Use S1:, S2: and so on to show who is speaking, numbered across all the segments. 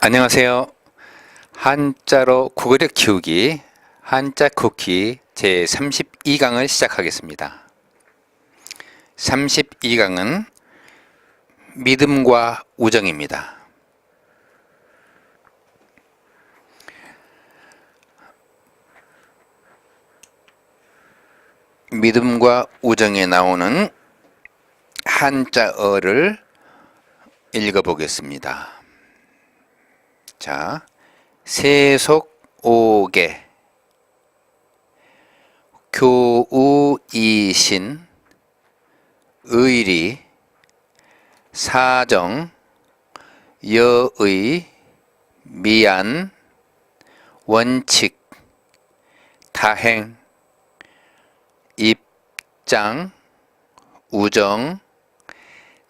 S1: 안녕하세요. 한자로 국어력 키우기 한자 쿠키 제 32강을 시작하겠습니다. 32강은 믿음과 우정입니다. 믿음과 우정에 나오는 한자어를 읽어보겠습니다. 자, 세속오개, 교우이신, 의리, 사정, 여의, 미안, 원칙, 다행, 입장, 우정,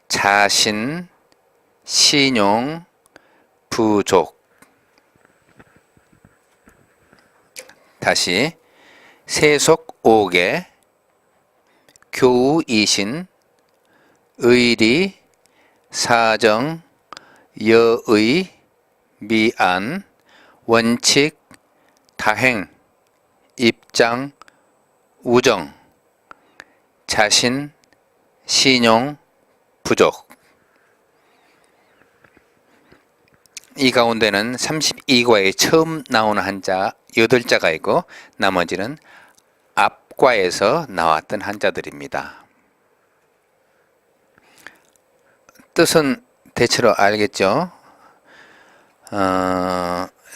S1: 자신, 신용, 부족. 다시 세속오개, 교우이신, 의리, 사정, 여의, 미안, 원칙, 다행, 입장, 우정, 자신, 신용, 부족. 이 가운데는 32과에 처음 나오는 한자 8자가 있고 나머지는 앞과에서 나왔던 한자들입니다. 뜻은 대체로 알겠죠?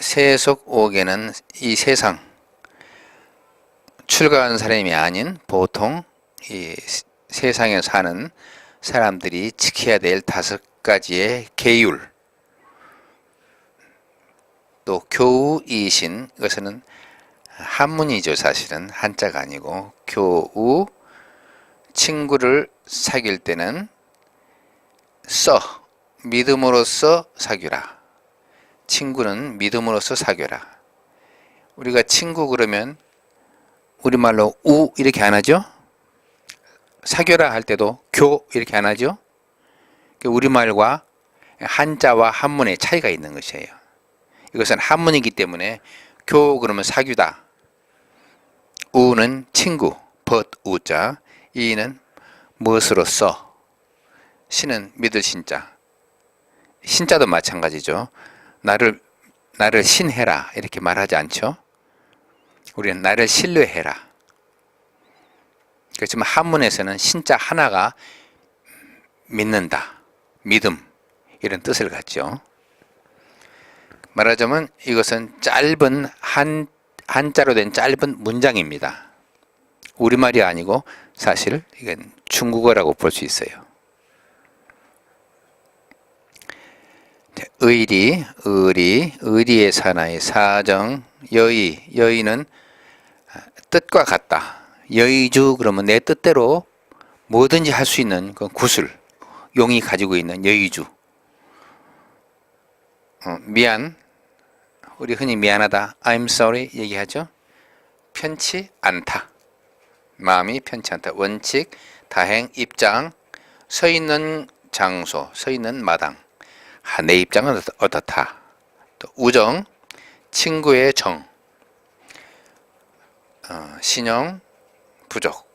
S1: 세속오개는 이 세상 출가한 사람이 아닌 보통 이 세상에 사는 사람들이 지켜야 될 5가지의 계율. 또 교우이신, 이것은 한문이죠. 사실은 한자가 아니고 교우, 친구를 사귈 때는 믿음으로써 사귀라. 친구는 믿음으로써 사귀라. 우리가 친구 그러면 우리말로 우 이렇게 안 하죠? 사귀라 할 때도 교 이렇게 안 하죠? 우리말과 한자와 한문의 차이가 있는 것이에요. 이것은 한문이기 때문에 교 그러면 사귀다, 우는 친구, 벗우자, 이는 무엇으로써, 신은 믿을 신자, 신자도 마찬가지죠. 나를 신해라 이렇게 말하지 않죠. 우리는 나를 신뢰해라. 그렇지만 한문에서는 신자 하나가 믿는다, 믿음 이런 뜻을 갖죠. 말하자면 이것은 짧은 한자로 된 짧은 문장입니다. 우리말이 아니고 사실 이건 중국어라고 볼 수 있어요. 의리의 사나이, 사정, 여의는 뜻과 같다. 여의주 그러면 내 뜻대로 뭐든지 할 수 있는 그 구슬, 용이 가지고 있는 여의주. 미안, 우리 흔히 미안하다, I'm sorry 얘기하죠. 편치 않다, 마음이 편치 않다. 원칙, 다행, 입장, 서 있는 장소, 서 있는 마당, 내 입장은 어떻다. 또 우정, 친구의 정, 신용, 부족.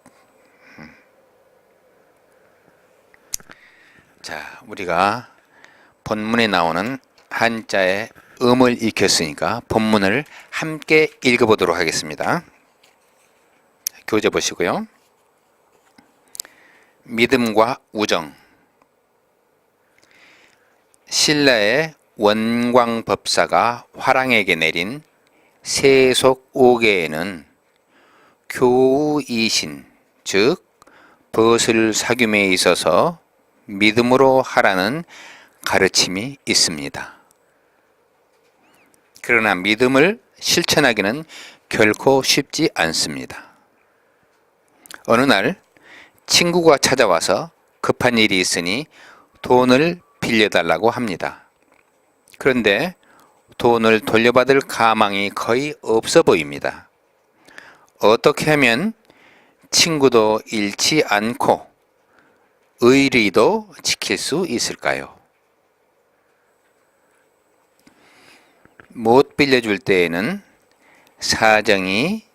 S1: 자, 우리가 본문에 나오는 한자의 음을 익혔으니까 본문을 함께 읽어보도록 하겠습니다. 교재 보시고요. 믿음과 우정. 신라의 원광법사가 화랑에게 내린 세속오개에는 교우이신, 즉 벗을 사귐에 있어서 믿음으로 하라는 가르침이 있습니다. 그러나 믿음을 실천하기는 결코 쉽지 않습니다. 어느 날 친구가 찾아와서 급한 일이 있으니 돈을 빌려달라고 합니다. 그런데 돈을 돌려받을 가망이 거의 없어 보입니다. 어떻게 하면 친구도 잃지 않고 의리도 지킬 수 있을까요? 못 빌려줄 때에는 사정이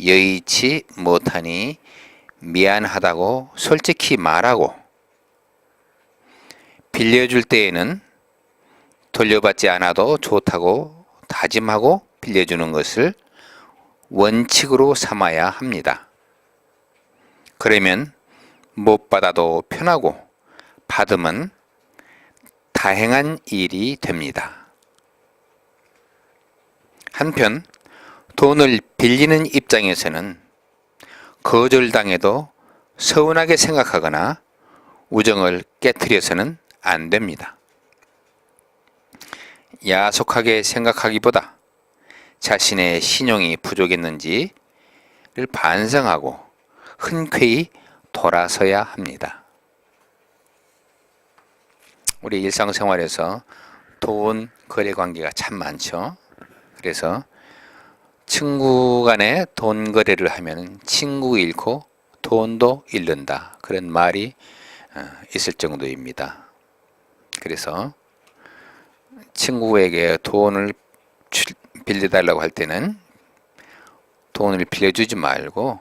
S1: 여의치 못하니 미안하다고 솔직히 말하고, 빌려줄 때에는 돌려받지 않아도 좋다고 다짐하고 빌려주는 것을 원칙으로 삼아야 합니다. 그러면 못 받아도 편하고 받으면 다행한 일이 됩니다. 한편 돈을 빌리는 입장에서는 거절당해도 서운하게 생각하거나 우정을 깨트려서는 안 됩니다. 야속하게 생각하기보다 자신의 신용이 부족했는지를 반성하고 흔쾌히 돌아서야 합니다. 우리 일상생활에서 돈 거래 관계가 참 많죠. 그래서 친구 간에 돈 거래를 하면 친구 잃고 돈도 잃는다, 그런 말이 있을 정도입니다. 그래서 친구에게 돈을 빌려달라고 할 때는 돈을 빌려주지 말고,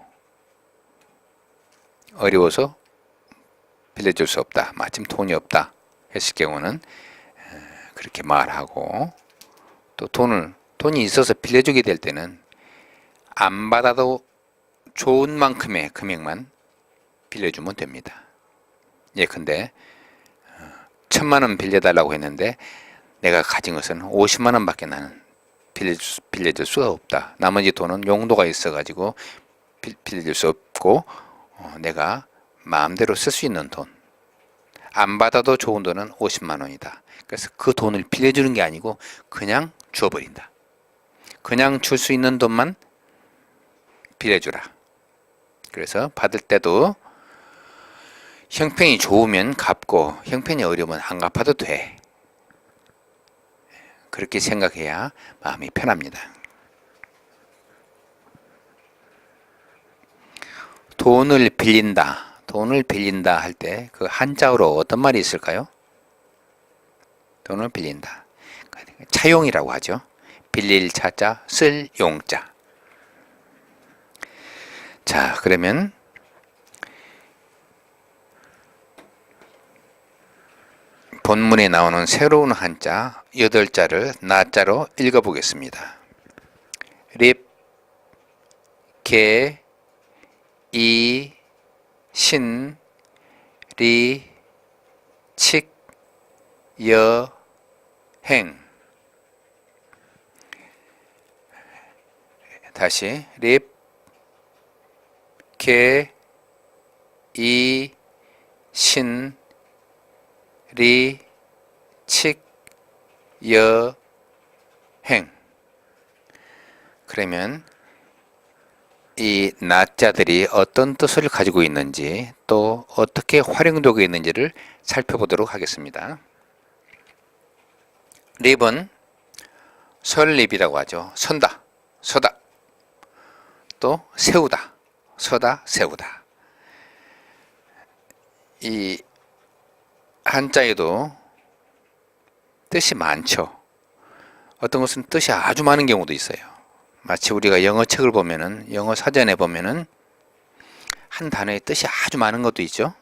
S1: 어려워서 빌려줄 수 없다, 마침 돈이 없다 했을 경우는 그렇게 말하고, 또 돈이 있어서 빌려주게 될 때는 안 받아도 좋은 만큼의 금액만 빌려주면 됩니다. 예컨대 1,000만 원 빌려달라고 했는데 내가 가진 것은 50만 원밖에 나는 빌려줄 수가 없다. 나머지 돈은 용도가 있어가지고 빌려줄 수 없고, 내가 마음대로 쓸 수 있는 돈, 안 받아도 좋은 돈은 50만 원이다. 그래서 그 돈을 빌려주는 게 아니고 그냥 줘버린다. 그냥 줄 수 있는 돈만 빌려주라. 그래서 받을 때도 형편이 좋으면 갚고 형편이 어려우면 안 갚아도 돼. 그렇게 생각해야 마음이 편합니다. 돈을 빌린다 할 때 그 한자어로 어떤 말이 있을까요? 돈을 빌린다, 차용이라고 하죠. 빌릴 차자, 쓸 용자. 자, 그러면 본문에 나오는 새로운 한자 8자를 나자로 읽어보겠습니다. 립, 개, 이, 신, 리, 칙, 여, 행. 다시 립, 개, 이, 신, 리, 칙, 여, 행. 그러면 이 나자들이 어떤 뜻을 가지고 있는지, 또 어떻게 활용되고 있는지를 살펴보도록 하겠습니다. 립은 설립이라고 하죠. 선다, 서다. 또 세우다, 서다, 세우다. 이 한자에도 뜻이 많죠. 어떤 것은 뜻이 아주 많은 경우도 있어요. 마치 우리가 영어 책을 보면은, 영어 사전에 보면은 한 단어의 뜻이 아주 많은 것도 있죠.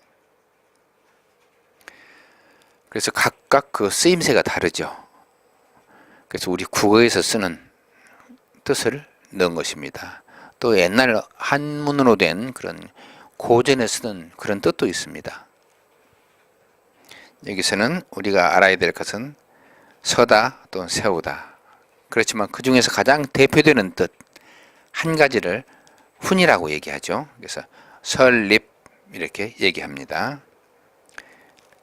S1: 그래서 각각 그 쓰임새가 다르죠. 그래서 우리 국어에서 쓰는 뜻을 넣은 것입니다. 또 옛날 한문으로 된 그런 고전에 쓰는 그런 뜻도 있습니다. 여기서는 우리가 알아야 될 것은 서다 또는 세우다. 그렇지만 그 중에서 가장 대표되는 뜻 한 가지를 훈이라고 얘기하죠. 그래서 설립 이렇게 얘기합니다.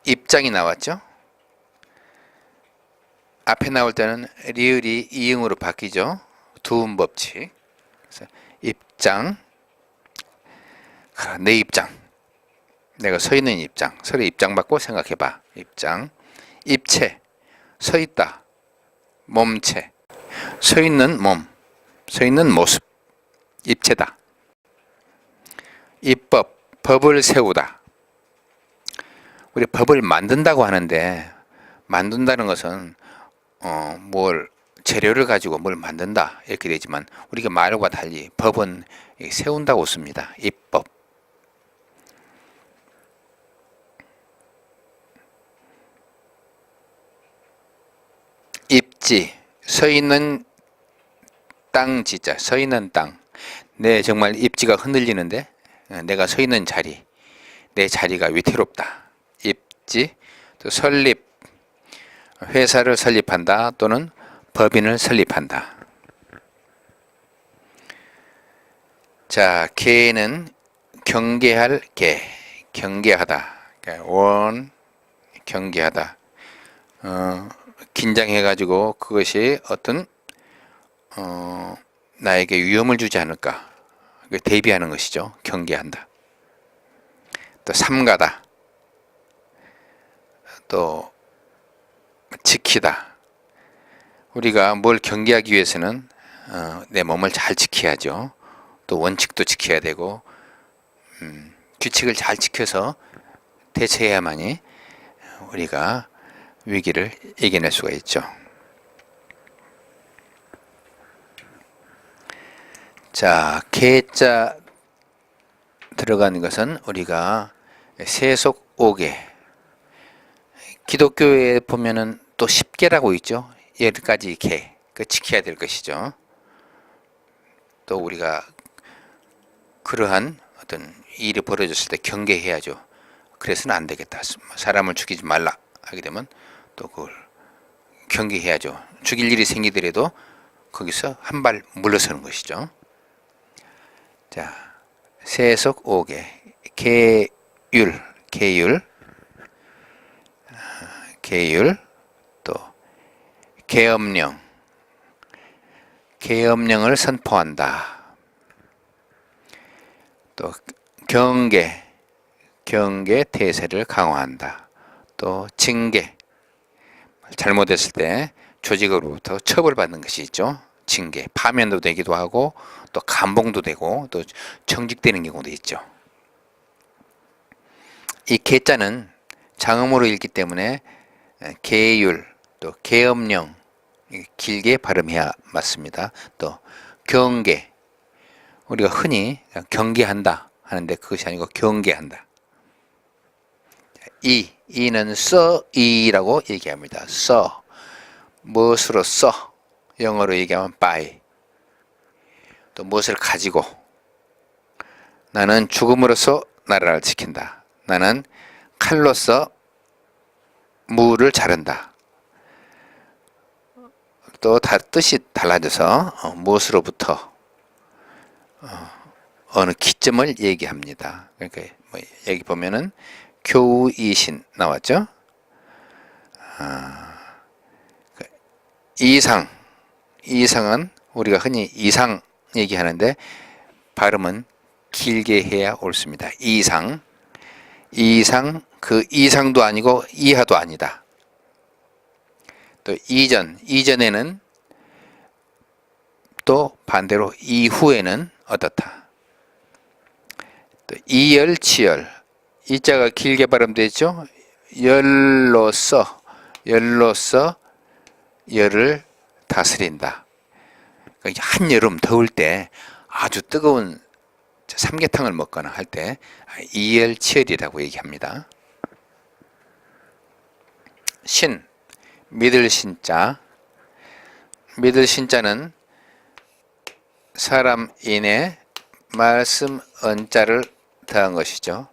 S1: 입장이 나왔죠. 앞에 나올 때는 리을이 이응으로 바뀌죠. 두음 법칙. 그래서 입장, 내 입장, 내가 서 있는 입장, 서로 입장 받고 생각해봐. 입장, 입체, 서 있다, 몸체, 서 있는 몸, 서 있는 모습, 입체다. 입법, 법을 세우다. 우리 법을 만든다고 하는데, 만든다는 것은 뭘 재료를 가지고 뭘 만든다 이렇게 되지만 우리가 말과 달리 법은 세운다고 씁니다. 입법. 입지, 서 있는 땅 지자, 서 있는 땅. 내 정말 입지가 흔들리는데 내가 서 있는 자리, 내 자리가 위태롭다. 입지. 또 설립, 회사를 설립한다 또는 법인을 설립한다. 자, 계는 경계할 계, 경계하다. 원, 경계하다. 긴장해가지고 그것이 어떤 나에게 위험을 주지 않을까 대비하는 것이죠. 경계한다. 또 삼가다. 또 지키다. 우리가 뭘 경계하기 위해서는 내 몸을 잘 지켜야죠. 또 원칙도 지켜야 되고 규칙을 잘 지켜서 대처해야만이 우리가 위기를 이겨낼 수가 있죠. 자, 계자 들어가는 것은 우리가 세속 5개. 기독교에 보면은 또 10개라고 있죠. 10가지 계. 그 지켜야 될 것이죠. 또 우리가 그러한 어떤 일이 벌어졌을 때 경계해야죠. 그래서는 안 되겠다. 사람을 죽이지 말라 하게 되면 또 그걸 경계해야죠. 죽일 일이 생기더라도 거기서 한 발 물러서는 것이죠. 자, 세속 5개, 계율, 또 계엄령을 선포한다. 또 경계 태세를 강화한다. 또 징계, 잘못했을 때 조직으로부터 처벌받는 것이 있죠. 징계, 파면도 되기도 하고 또 감봉도 되고 또 정직되는 경우도 있죠. 이 계자는 장음으로 읽기 때문에 계율, 또 계엄령 길게 발음해야 맞습니다. 또 경계, 우리가 흔히 경계한다 하는데 그것이 아니고 경계한다. 이는 써이라고 얘기합니다. 써, 무엇으로 써, 영어로 얘기하면 by. 또 무엇을 가지고, 나는 죽음으로써 나라를 지킨다. 나는 칼로서 무를 자른다. 또 뜻이 달라져서 무엇으로부터 어느 기점을 얘기합니다. 그러니까 여기 보면은 교우이신 나왔죠. 이상은 우리가 흔히 이상 얘기하는데 발음은 길게 해야 옳습니다. 이상, 그 이상도 아니고 이하도 아니다. 또 이전에는 또 반대로 이후에는 어떻다. 또 이열치열, 이자가 길게 발음되죠. 열로서 열을 다스린다. 한여름 더울 때 아주 뜨거운 삼계탕을 먹거나 할 때 이열치열이라고 얘기합니다. 믿을 신자. 믿을 신자는 사람인의 말씀 언자를 더한 것이죠.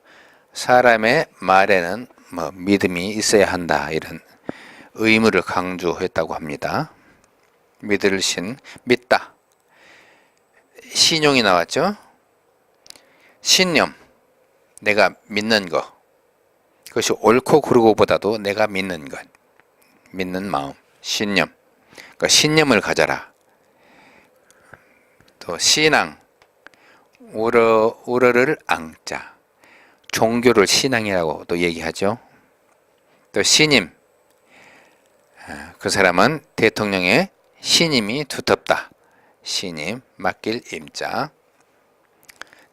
S1: 사람의 말에는 믿음이 있어야 한다 이런 의무를 강조했다고 합니다. 믿을 신, 믿다. 신용이 나왔죠. 신념, 내가 믿는 것. 그것이 옳고 그르고보다도 내가 믿는 것, 믿는 마음, 신념. 그러니까 신념을 가져라. 또 신앙, 우러를 앙자. 종교를 신앙이라고 또 얘기하죠. 또 신임, 그 사람은 대통령의 신임이 두텁다. 신임, 맡길 임자.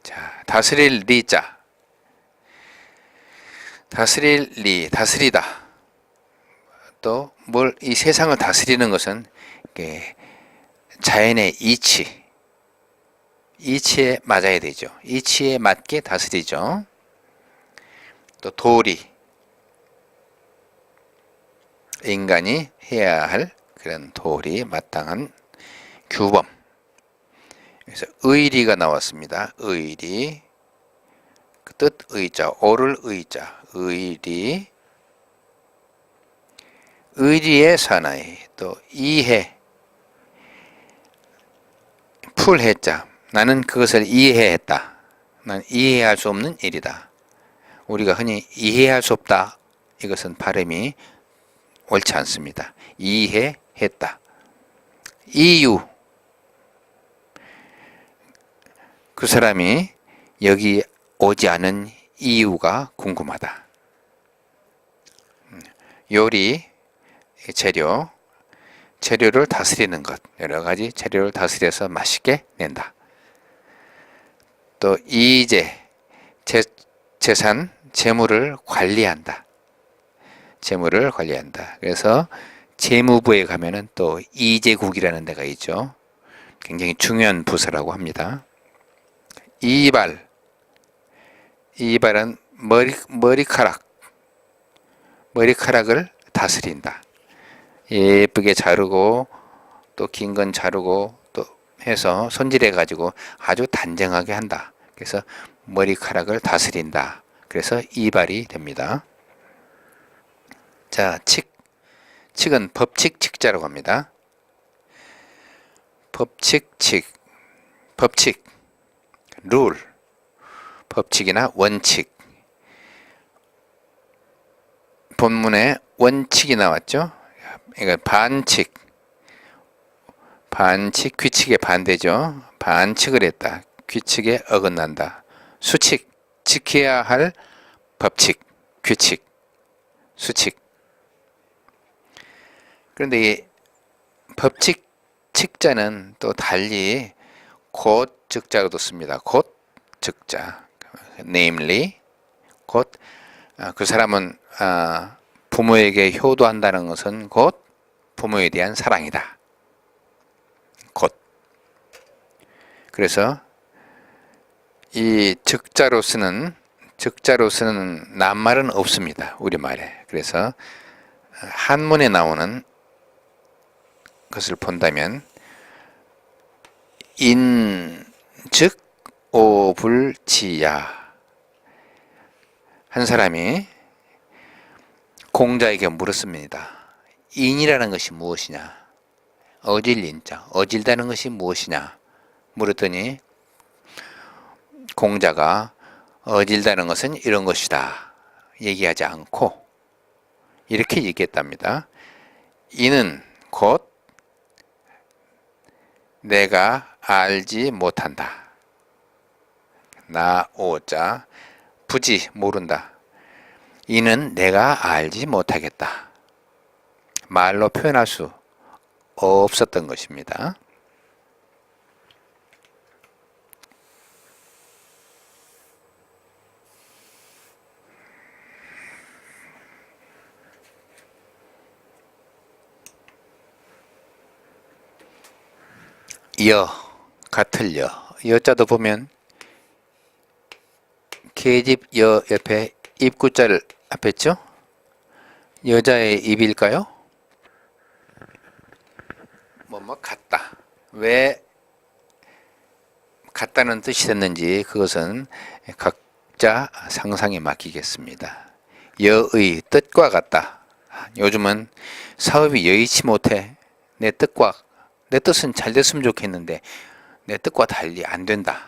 S1: 자, 다스릴 리자. 다스리다. 또 이 세상을 다스리는 것은 자연의 이치에 맞아야 되죠. 이치에 맞게 다스리죠. 또 도리, 인간이 해야 할 그런 도리, 마땅한 규범. 그래서 의리가 나왔습니다. 의리, 그 뜻 의자, 옳을 의자, 의리, 의리의 사나이, 또 이해, 풀해자, 나는 그것을 이해했다. 난 이해할 수 없는 일이다. 우리가 흔히 이해할 수 없다. 이것은 발음이 옳지 않습니다. 이해했다. 이유, 그 사람이 여기 오지 않은 이유가 궁금하다. 요리, 재료를 다스리는 것, 여러 가지 재료를 다스려서 맛있게 낸다. 또 이재, 재산, 재물을 관리한다. 재물을 관리한다. 그래서 재무부에 가면은 또 이재국이라는 데가 있죠. 굉장히 중요한 부서라고 합니다. 이발은 머리카락을 다스린다. 예쁘게 자르고 또 긴 건 자르고 또 해서 손질해 가지고 아주 단정하게 한다. 그래서 머리카락을 다스린다. 그래서 이발이 됩니다. 자, 칙은 법칙 칙자라고 합니다. 법칙, 룰, 법칙이나 원칙. 본문에 원칙이 나왔죠. 이거 반칙, 규칙의 반대죠. 반칙을 했다. 규칙에 어긋난다. 수칙, 지켜야 할 법칙, 규칙, 수칙. 그런데 이 법칙, 칙자는 또 달리 곧 즉자로도 씁니다. 곧 즉자, namely, 곧 그 사람은 부모에게 효도한다는 것은 곧 부모에 대한 사랑이다. 곧. 그래서 이 즉자로 쓰는 낱말은 없습니다. 우리말에. 그래서 한문에 나오는 것을 본다면 인즉 오불지야. 한 사람이 공자에게 물었습니다. 인이라는 것이 무엇이냐? 어질인자, 어질다는 것이 무엇이냐? 물었더니 공자가 어질다는 것은 이런 것이다. 얘기하지 않고 이렇게 얘기했답니다. 이는 곧 내가 알지 못한다. 나오자 부지 모른다. 이는 내가 알지 못하겠다. 말로 표현할 수 없었던 것입니다. 같을 여자도 보면 계집 여 옆에 입구자를 앞에 있죠? 여자의 입일까요? 같다. 왜 같다는 뜻이 됐는지 그것은 각자 상상에 맡기겠습니다. 여의 뜻과 같다. 요즘은 사업이 여의치 못해. 내 뜻은 잘 됐으면 좋겠는데 내 뜻과 달리 안 된다.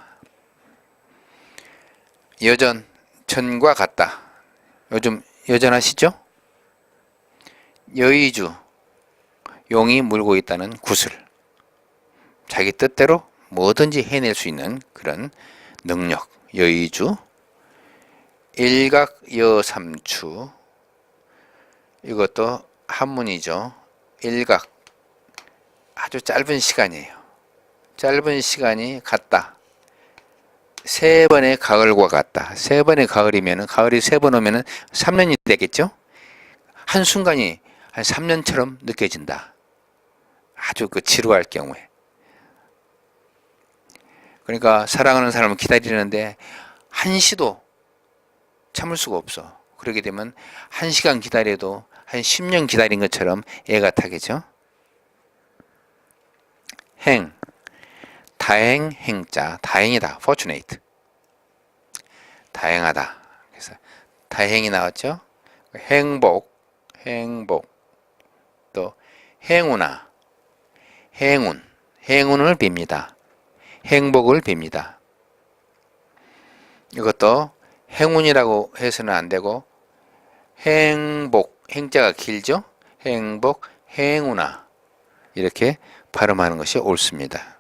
S1: 전과 같다. 요즘 여전하시죠? 여의주, 용이 물고 있다는 구슬. 자기 뜻대로 뭐든지 해낼 수 있는 그런 능력. 여의주. 일각여삼추. 이것도 한문이죠. 일각. 아주 짧은 시간이에요. 짧은 시간이 같다. 세 번의 가을과 같다. 세 번의 가을이면 가을이 세 번 오면 3년이 되겠죠? 한순간이 한 3년처럼 느껴진다. 아주 그 지루할 경우에. 그러니까 사랑하는 사람을 기다리는데 1시도 참을 수가 없어. 그렇게 되면 1시간 기다려도 한 10년 기다린 것처럼 애가 타겠죠. 행, 다행, 행자, 다행이다, fortunate. 다행하다. 그래서 다행이 나왔죠. 행복, 행복. 또 행운아, 행운, 행운을 빕니다. 행복을 빕니다. 이것도 행운이라고 해서는 안 되고 행복, 행자가 길죠? 행복, 행운아 이렇게 발음하는 것이 옳습니다.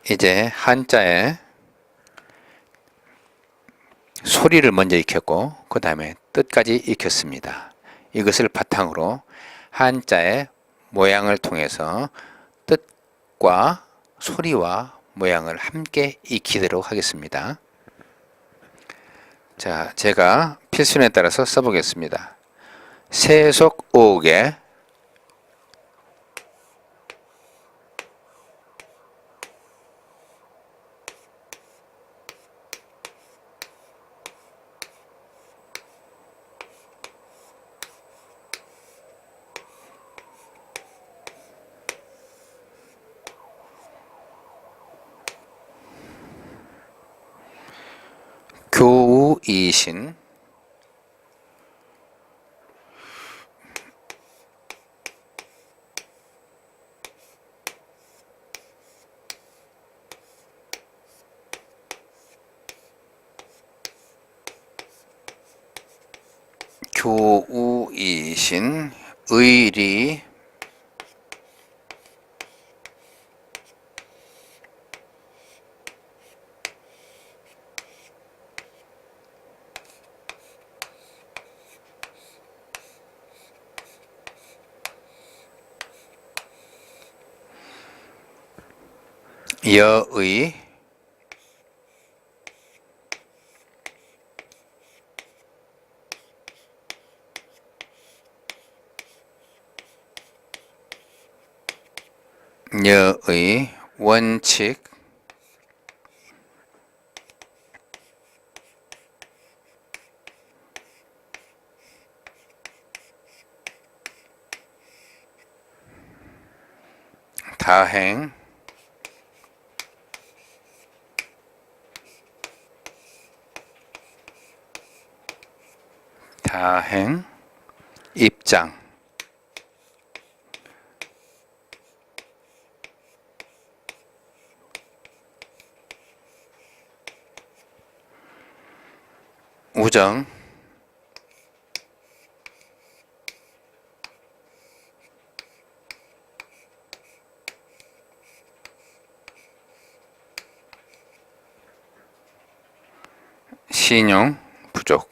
S1: 이제 한자에 소리를 먼저 익혔고 그 다음에 뜻까지 익혔습니다. 이것을 바탕으로 한자의 모양을 통해서 뜻과 소리와 모양을 함께 익히도록 하겠습니다. 자, 제가 필순에 따라서 써보겠습니다. 세속옥에 교우이신 교우이신 의리 여의 여의 원칙 다행 다행 입장 우정 신용 부족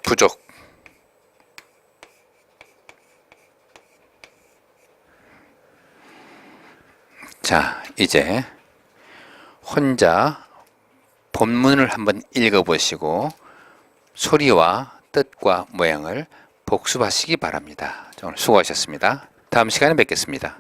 S1: 부족 자, 이제 혼자 본문을 한번 읽어보시고 소리와 뜻과 모양을 복습하시기 바랍니다. 오늘 수고하셨습니다. 다음 시간에 뵙겠습니다.